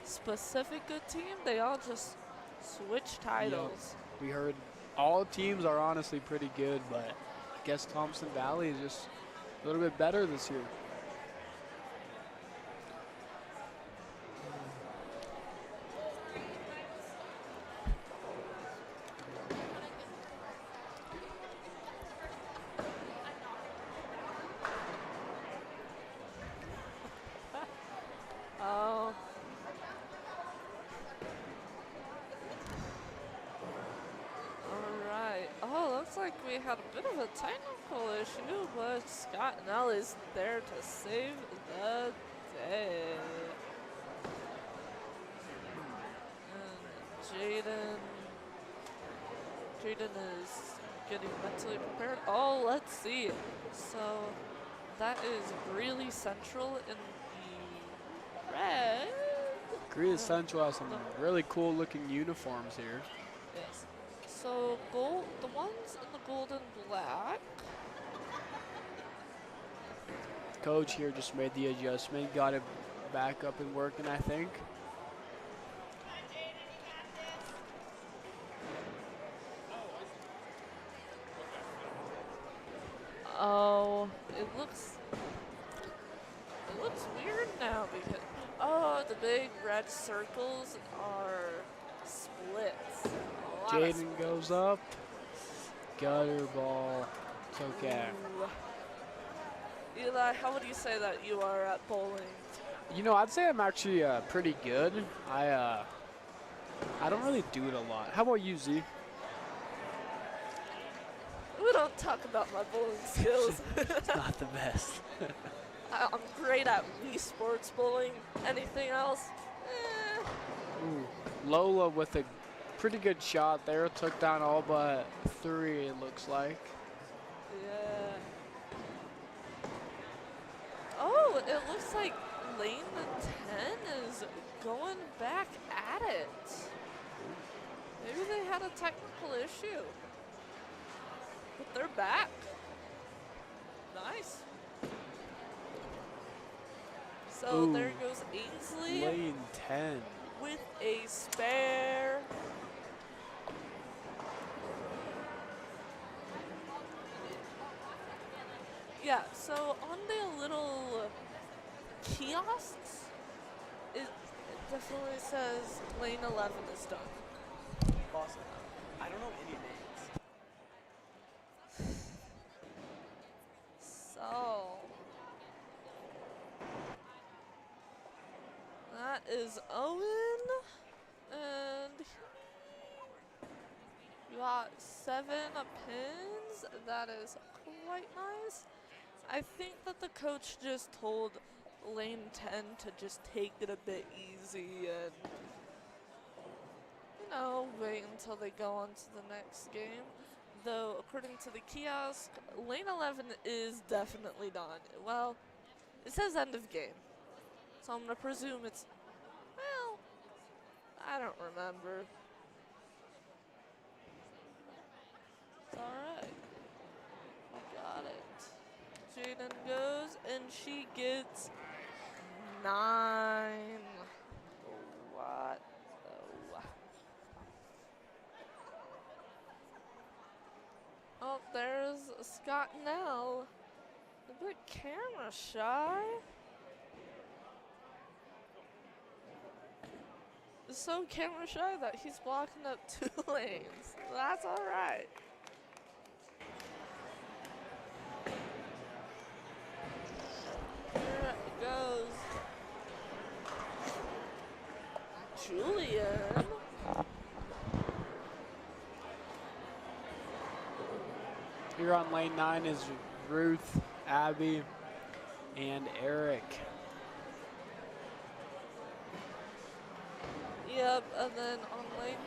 B: specific good team. They all just switch titles.
C: We heard all teams are honestly pretty good, but I guess Thompson Valley is just a little bit better this year.
B: Oh. Alright. Oh, looks like we had a bit of a technical issue, but Scott Nell is there to save the day. And Jaden is getting mentally prepared. Oh, let's see. So that is Greeley Central in the red.
C: Greeley Central has some really cool looking uniforms here.
B: Yes. So gold, the ones in the gold and black.
C: Coach here just made the adjustment, got it back up and working, I think.
B: Oh, it looks weird now because the big red circles are splits. A lot of
C: Jaden
B: splits.
C: goes up, gutter ball, it's okay.
B: Ooh. Eli, how would you say that you are at bowling?
C: You know, I'd say I'm actually pretty good. I don't really do it a lot. How about you, Z?
B: We don't talk about my bowling skills.
C: It's not the best.
B: I'm great at Wii Sports bowling. Anything else?
C: Ooh, Lola with a pretty good shot there. Took down all but three, it looks like.
B: Yeah. Oh, it looks like lane 10 is going back at it. Maybe they had a technical issue. But they're back. Nice. Oh,
C: Ooh.
B: there goes Ainsley
C: Lane 10.
B: with a spare. Yeah, so on the little kiosks, it definitely says lane 11 is done.
G: Boss, I don't know any names.
B: So that is Owen, and you got 7 pins. That is quite nice. I think that the coach just told lane 10 to just take it a bit easy and, you know, wait until they go on to the next game. Though, according to the kiosk, lane 11 is definitely done. Well, it says end of game. So I'm going to presume it's, well, I don't remember. It's alright. We got it. Jaden goes, and she gets 9. What? Oh, there's Scott Nell. A bit camera shy. So camera shy that he's blocking up 2 lanes. That's alright. Here it goes. Julian.
C: Here on lane 9 is Ruth, Abby, and Eric.
B: Yep, and then on lane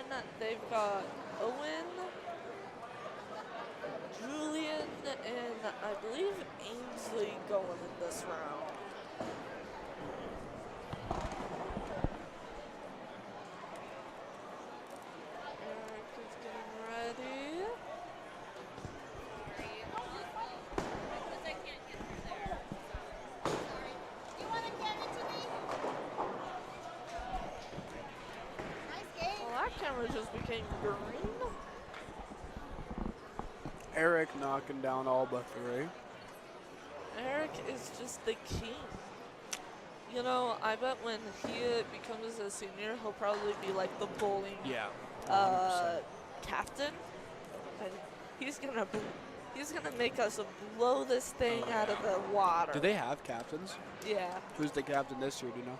B: 10, they've got Owen, Julian, and I believe Ainsley going in this round. Eric is getting ready. Well, that camera just became green.
C: Eric knocking down all but 3.
B: Eric is just the king. You know, I bet when he becomes a senior, he'll probably be like the bowling
C: Yeah. 100%.
B: captain. And he's gonna make us blow this thing out of the water.
C: Do they have captains?
B: Yeah.
C: Who's the captain this year, do you know?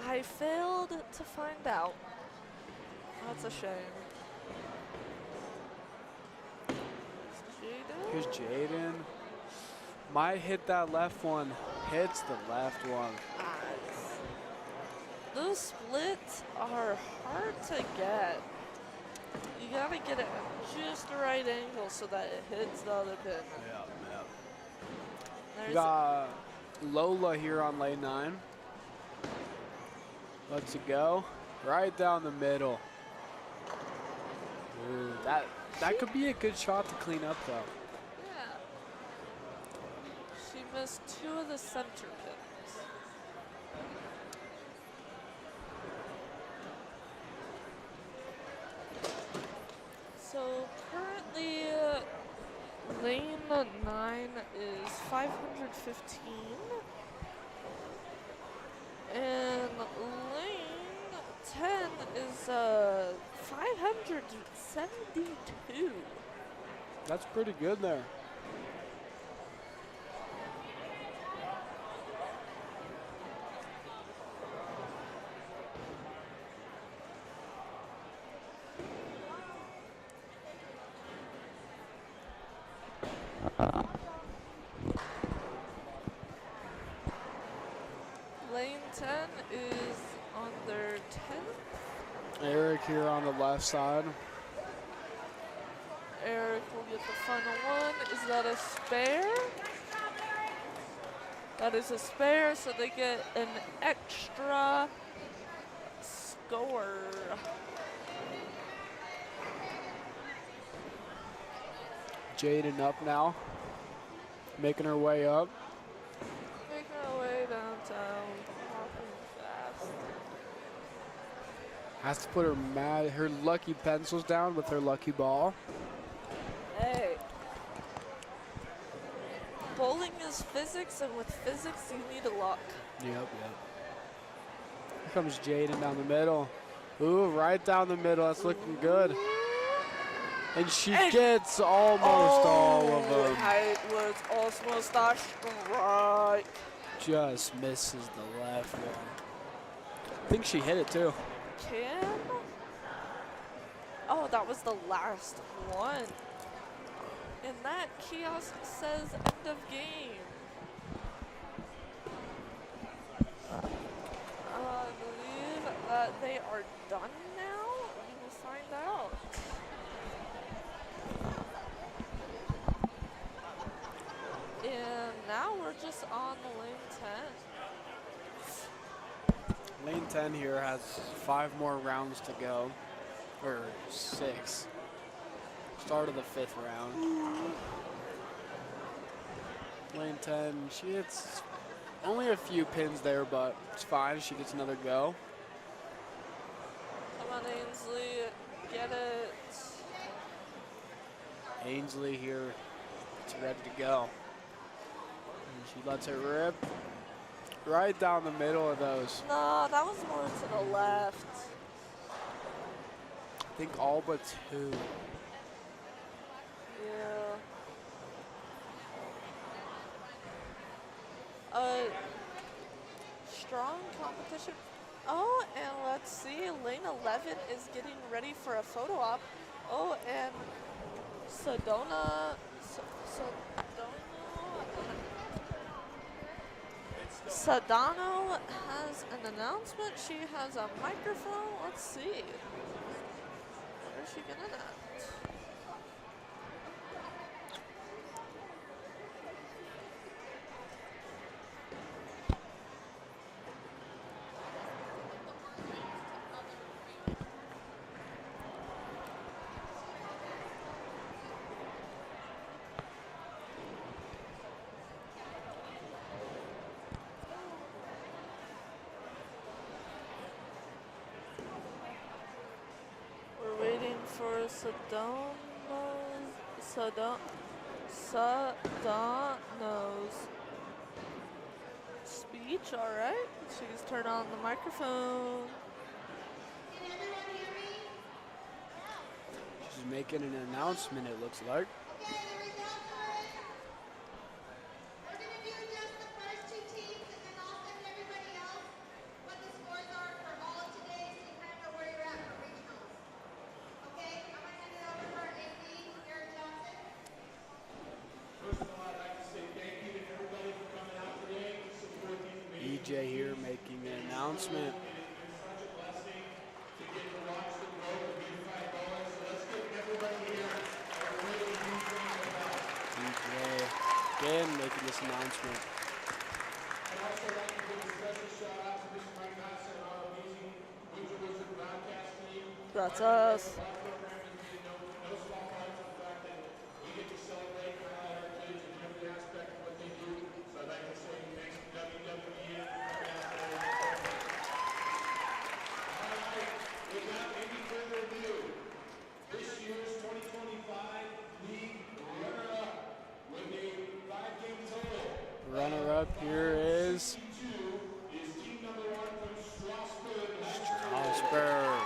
B: I failed to find out. That's a shame. Jaden?
C: Here's Jaden. Might hit that left one. Hits the left one.
B: Nice. Those splits are hard to get. You gotta get it at just the right angle so that it hits the other pin.
C: Yeah. We
B: There's
C: got Lola here on lane 9. Let's it go. Right down the middle. Ooh, that could be a good shot to clean up though.
B: yeah. She missed 2 of the center pins. So currently, lane 9 is 515, and lane 10 is 572.
C: That's pretty good there.
B: Lane 10 is on their 10th.
C: Eric here on the left side.
B: Eric will get the final one. Is that a spare? That is a spare, so they get an extra score.
C: Jaden up now. Making her way up.
B: Making our way down.
C: Has to put her lucky pencils down with her lucky ball.
B: Hey. Bowling is physics, and with physics, you need luck.
C: Yep. Here comes Jaden down the middle. Ooh, right down the middle. That's looking good. And she gets almost all of them.
B: It was almost a strike.
C: Just misses the left one. I think she hit it too.
B: Kim? Oh, that was the last one. And that kiosk says end of game. I believe that they are done now. We will find out. And now we're just on lane 10.
C: Lane 10 here has 5 more rounds to go, or 6. Start of the 5th round. Lane 10, she hits only a few pins there, but it's fine. She gets another go.
B: Come on, Ainsley, get it.
C: Ainsley here, it's ready to go. And she lets it rip right down the middle of those.
B: No, that was more to the left.
C: I think all but 2.
B: Yeah. Strong competition. Oh, and let's see, lane 11 is getting ready for a photo op. Oh, and Sedano has an announcement. She has a microphone. Let's see. Where is she getting at? For Sedano's speech, all right. She's turned on the microphone.
C: She's making an announcement, it looks like. EJ here making an announcement. EJ again making this announcement.
B: That's us.
C: Runner-up here is Strasburg.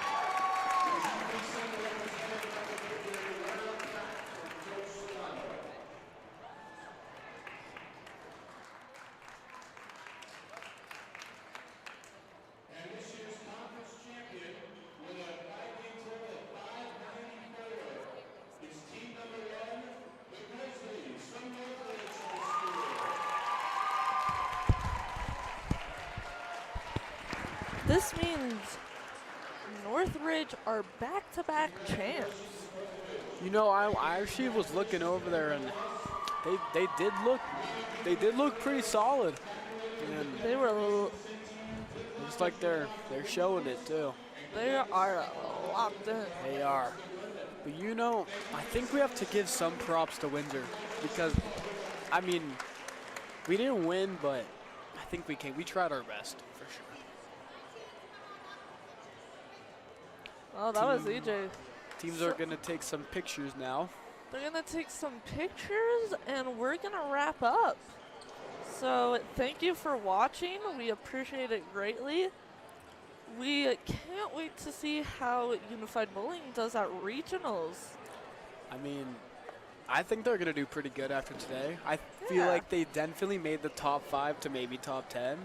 B: This means Northridge are back-to-back champs.
C: You know, I actually was looking over there, and they did look pretty solid. And
B: They were,
C: looks like they're showing it too.
B: they are locked in.
C: They are. But you know, I think we have to give some props to Windsor because, I mean, we didn't win, but I think we tried our best for sure.
B: Oh, that was EJ.
C: Teams are going to take some pictures now.
B: They're going to take some pictures, and we're going to wrap up. So thank you for watching. We appreciate it greatly. We can't wait to see how Unified Bowling does at regionals.
C: I mean, I think they're going to do pretty good after today. I feel like they definitely made the top 5 to maybe top 10.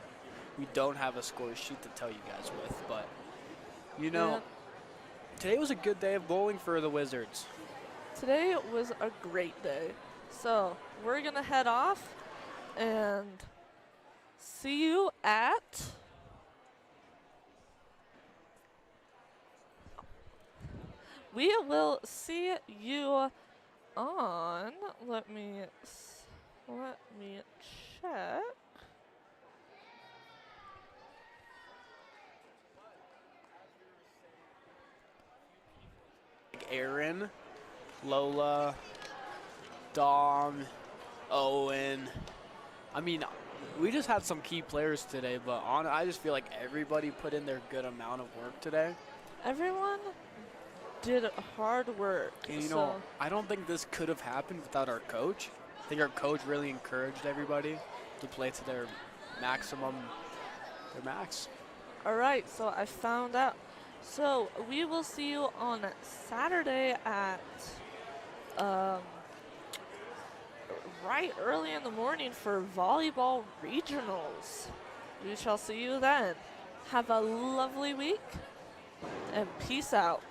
C: We don't have a score sheet to tell you guys with, but, you know, today was a good day of bowling for the Wizards.
B: Today was a great day. So we're going to head off and see you at we will see you on, let me check.
C: Aaron, Lola, Dom, Owen. I mean, we just had some key players today, but I just feel like everybody put in their good amount of work today.
B: Everyone did hard work.
C: And, you know, I don't think this could have happened without our coach. I think our coach really encouraged everybody to play to their maximum, their max.
B: All right, so I found out. So we will see you on Saturday at right early in the morning for volleyball regionals. We shall see you then. Have a lovely week and peace out.